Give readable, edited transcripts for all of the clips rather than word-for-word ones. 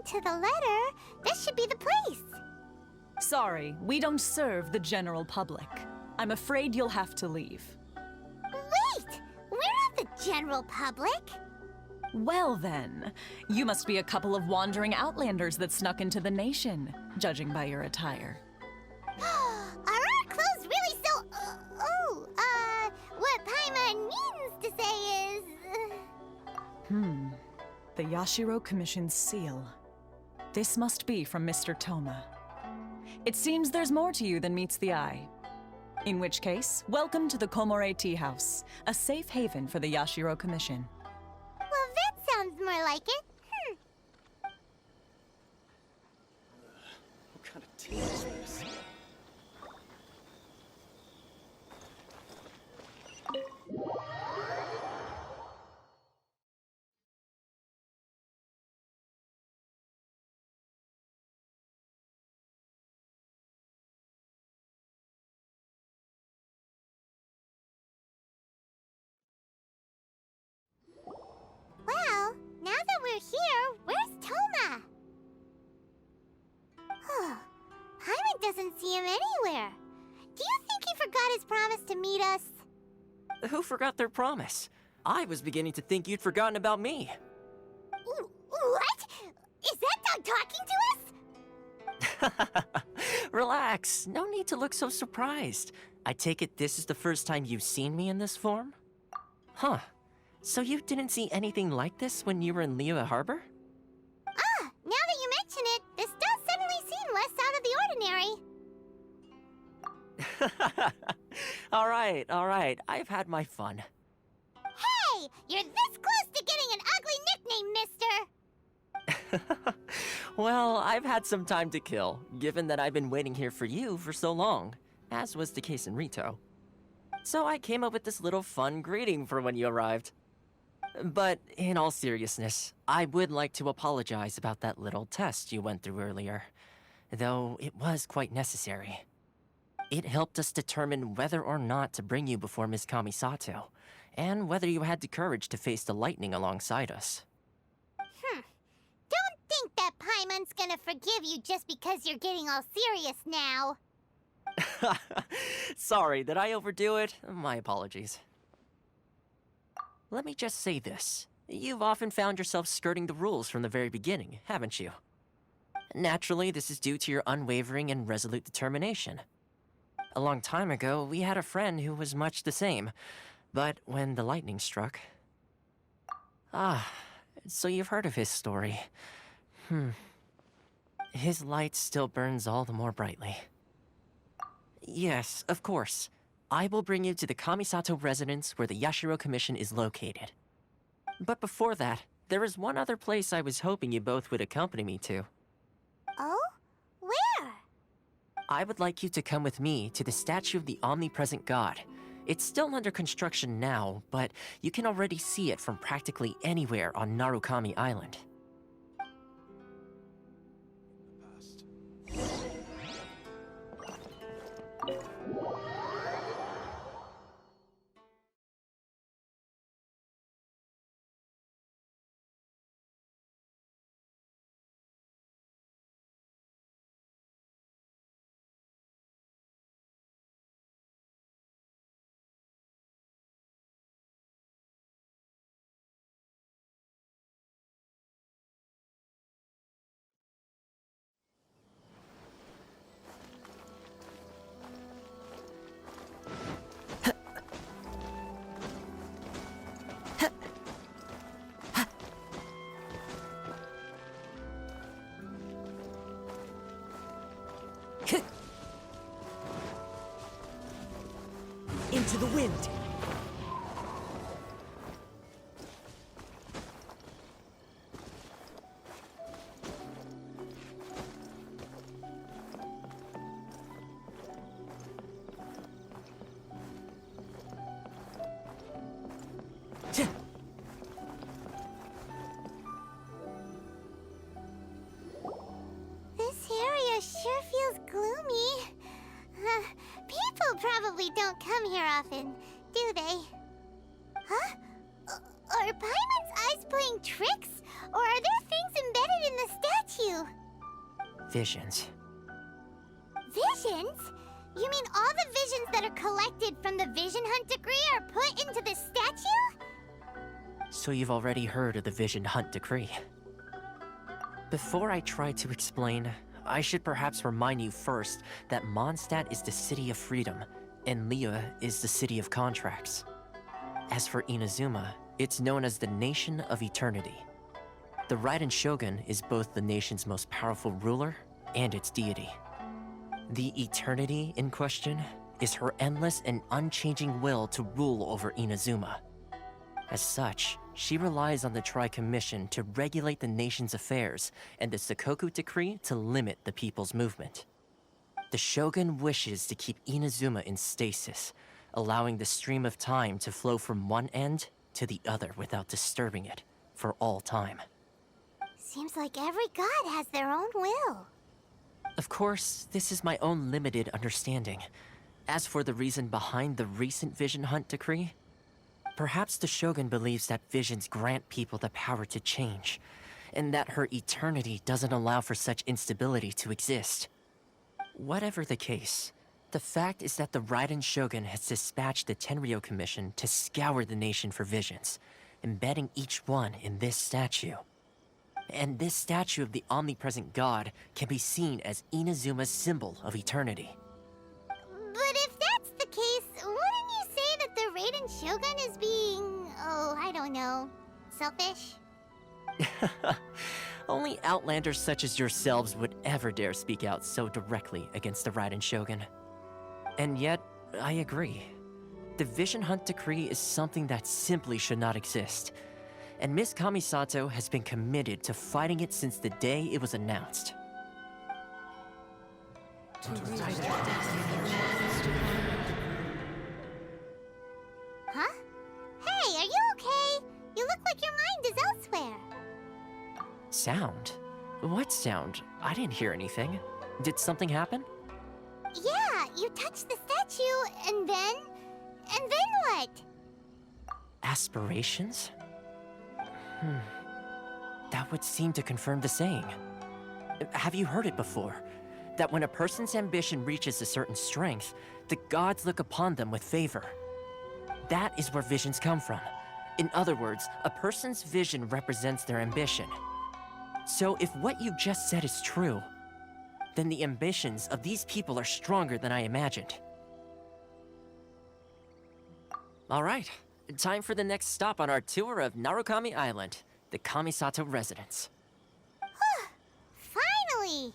to the letter, this should be the place. Sorry, we don't serve the general public. I'm afraid you'll have to leave. Wait! We're not the general public. Well then, you must be a couple of wandering outlanders that snuck into the nation, judging by your attire. Are our clothes really so... what Paimon means to say is... The Yashiro Commission's seal. This must be from Mr. Toma. It seems there's more to you than meets the eye. In which case, welcome to the Komore Tea House, a safe haven for the Yashiro Commission. Well, that sounds more like it. What kind of tea is this? Well, now that we're here, where's Toma? Paimon doesn't see him anywhere. Do you think he forgot his promise to meet us? Who forgot their promise? I was beginning to think you'd forgotten about me. What? Is that dog talking to us? Relax, no need to look so surprised. I take it this is the first time you've seen me in this form? Huh. So you didn't see anything like this when you were in Liyue Harbor? Now that you mention it, this does suddenly seem less out of the ordinary. Alright, I've had my fun. Hey! You're this close to getting an ugly nickname, mister! Well, I've had some time to kill, given that I've been waiting here for you for so long, as was the case in Rito. So I came up with this little fun greeting for when you arrived. But in all seriousness, I would like to apologize about that little test you went through earlier, though it was quite necessary. It helped us determine whether or not to bring you before Ms. Kamisato, and whether you had the courage to face the lightning alongside us. Don't think that Paimon's gonna forgive you just because you're getting all serious now. Sorry, did I overdo it? My apologies. Let me just say this. You've often found yourself skirting the rules from the very beginning, haven't you? Naturally, this is due to your unwavering and resolute determination. A long time ago, we had a friend who was much the same, but when the lightning struck... so you've heard of his story. His light still burns all the more brightly. Yes, of course. I will bring you to the Kamisato residence where the Yashiro Commission is located. But before that, there is one other place I was hoping you both would accompany me to. Oh? Where? I would like you to come with me to the statue of the omnipresent god. It's still under construction now, but you can already see it from practically anywhere on Narukami Island. Into the wind! This area sure feels gloomy. People probably don't come here often, do they? Huh? Are Paimon's eyes playing tricks? Or are there things embedded in the statue? Visions. Visions? You mean all the visions that are collected from the Vision Hunt decree are put into the statue? So you've already heard of the Vision Hunt decree. Before I try to explain, I should perhaps remind you first that Mondstadt is the city of freedom, and Liyue is the city of contracts. As for Inazuma, it's known as the Nation of Eternity. The Raiden Shogun is both the nation's most powerful ruler and its deity. The Eternity in question is her endless and unchanging will to rule over Inazuma. As such, she relies on the Tri-Commission to regulate the nation's affairs and the Sakoku Decree to limit the people's movement. The Shogun wishes to keep Inazuma in stasis, allowing the stream of time to flow from one end to the other without disturbing it for all time. Seems like every god has their own will. Of course, this is my own limited understanding. As for the reason behind the recent Vision Hunt decree, perhaps the Shogun believes that visions grant people the power to change, and that her eternity doesn't allow for such instability to exist. Whatever the case, the fact is that the Raiden Shogun has dispatched the Tenryou Commission to scour the nation for visions, embedding each one in this statue. And this statue of the omnipresent god can be seen as Inazuma's symbol of eternity. But if that's the case, wouldn't you say that the Raiden Shogun is being, I don't know, selfish? Only outlanders such as yourselves would ever dare speak out so directly against the Raiden Shogun. And yet, I agree. The Vision Hunt decree is something that simply should not exist. And Miss Kamisato has been committed to fighting it since the day it was announced. Huh? Hey, are you okay? You look like your mind is elsewhere. Sound? What sound? I didn't hear anything. Did something happen? Yeah, you touched the statue, and then what? Aspirations? That would seem to confirm the saying. Have you heard it before? That when a person's ambition reaches a certain strength, the gods look upon them with favor. That is where visions come from. In other words, a person's vision represents their ambition. So if what you just said is true, then the ambitions of these people are stronger than I imagined. All right, time for the next stop on our tour of Narukami Island, the Kamisato residence. Finally!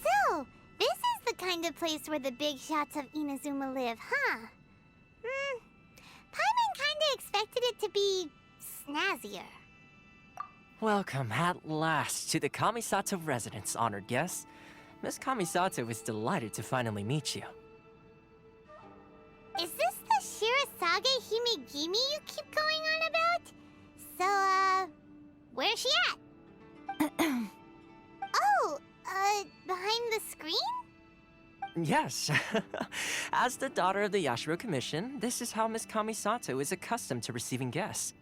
So, this is the kind of place where the big shots of Inazuma live, huh? Paimon kinda expected it to be snazzier. Welcome at last to the Kamisato residence, honored guests. Miss Kamisato is delighted to finally meet you. Is this the Shirazage Himegimi you keep going on about? So, where's she at? Behind the screen? Yes. As the daughter of the Yashiro Commission, this is how Miss Kamisato is accustomed to receiving guests.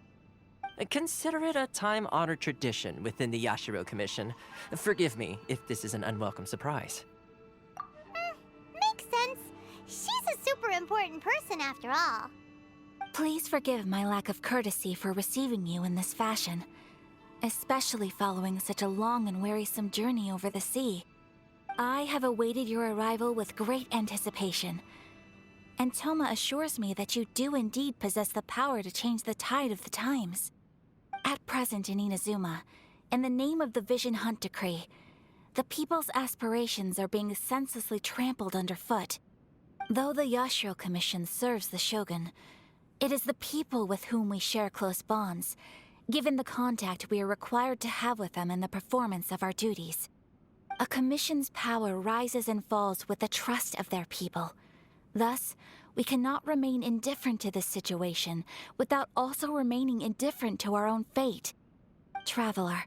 Consider it a time-honored tradition within the Yashiro Commission. Forgive me if this is an unwelcome surprise. Makes sense. She's a super important person after all. Please forgive my lack of courtesy for receiving you in this fashion, especially following such a long and wearisome journey over the sea. I have awaited your arrival with great anticipation. and Toma assures me that you do indeed possess the power to change the tide of the times. At present in Inazuma, in the name of the Vision Hunt Decree, the people's aspirations are being senselessly trampled underfoot. Though the Yashiro Commission serves the Shogun, it is the people with whom we share close bonds, given the contact we are required to have with them in the performance of our duties. A commission's power rises and falls with the trust of their people. Thus, we cannot remain indifferent to this situation without also remaining indifferent to our own fate. Traveler,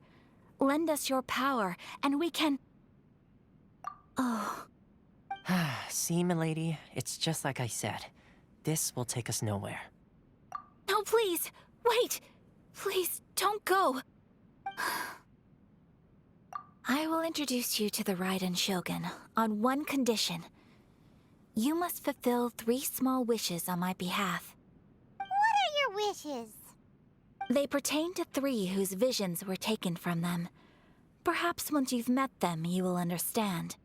lend us your power, and we can... Oh. See, milady, it's just like I said. This will take us nowhere. No, please! Wait! Please, don't go! I will introduce you to the Raiden Shogun on one condition. You must fulfill 3 small wishes on my behalf. What are your wishes? They pertain to 3 whose visions were taken from them. Perhaps once you've met them, you will understand.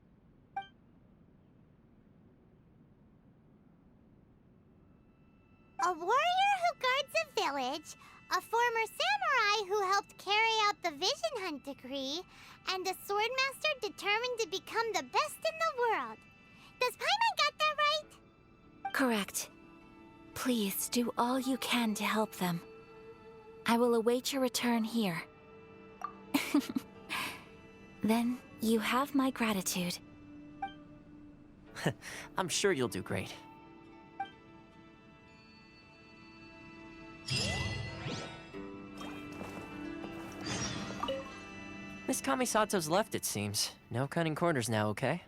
A warrior who guards a village, a former samurai who helped carry out the Vision Hunt Decree, and a swordmaster determined to become the best in the world. Does Paimon got that right? Correct. Please do all you can to help them. I will await your return here. Then you have my gratitude. I'm sure you'll do great. Miss Kamisato's left, it seems. No cutting corners now, okay?